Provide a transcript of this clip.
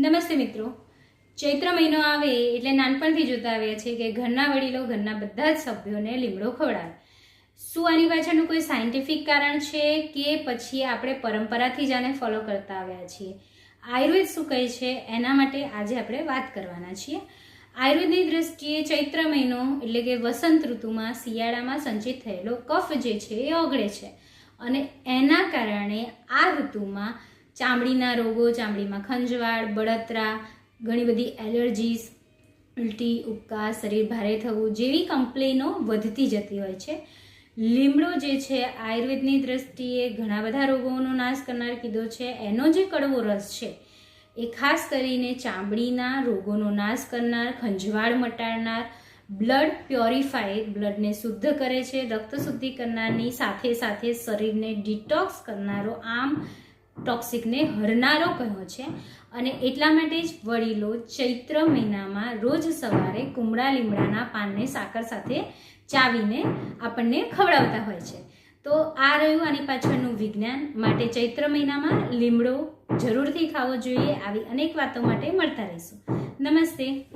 નમસ્તે મિત્રો, ચૈત્ર મહિનો આવે એટલે નાનપણથી જોતા આવ્યા છે કે ઘરના વડીલો ઘરના બધા જ સભ્યોને લીમડો ખવડાવે. શું આની પાછળનું કોઈ સાયન્ટિફિક કારણ છે કે પછી આપણે પરંપરાથી જ આને ફોલો કરતા આવ્યા છીએ? આયુર્વેદ શું કહે છે એના માટે આજે આપણે વાત કરવાના છીએ. આયુર્વેદની દ્રષ્ટિએ ચૈત્ર મહિનો એટલે કે વસંત ઋતુમાં શિયાળામાં સંચિત થયેલો કફ જે છે એ ઓગળે છે અને એના કારણે આ ઋતુમાં ચામડીના રોગો, ચામડીમાં ખંજવાળ, બળતરા, ઘણી બધી એલર્જીસ, ઉલટી, ઉબકા, શરીર ભારે થવું જેવી કમ્પ્લેનો વધતી જતી હોય છે. લીમડો જે છે આયુર્વેદની દ્રષ્ટિએ ઘણા બધા રોગોનો નાશ કરનાર કીધો છે. એનો જે કડવો રસ છે એ ખાસ કરીને ચામડીના રોગોનો નાશ કરનાર, ખંજવાળ મટાડનાર, બ્લડ પ્યોરિફાય, બ્લડને શુદ્ધ કરે છે, રક્ત શુદ્ધિ કરનારની સાથે સાથે શરીરને ડિટોક્સ કરનારો, આમ ટોક્સિકને હરનારો કહ્યો છે. અને એટલા માટે જ વડીલો ચૈત્ર મહિનામાં રોજ સવારે કુમળા લીમડાના પાનને સાકર સાથે ચાવીને આપણને ખવડાવતા હોય છે. તો આ રહ્યું આની પાછળનું વિજ્ઞાન. માટે ચૈત્ર મહિનામાં લીમડો જરૂરથી ખાવો જોઈએ. આવી અનેક વાતો માટે મળતા રહીશું. નમસ્તે.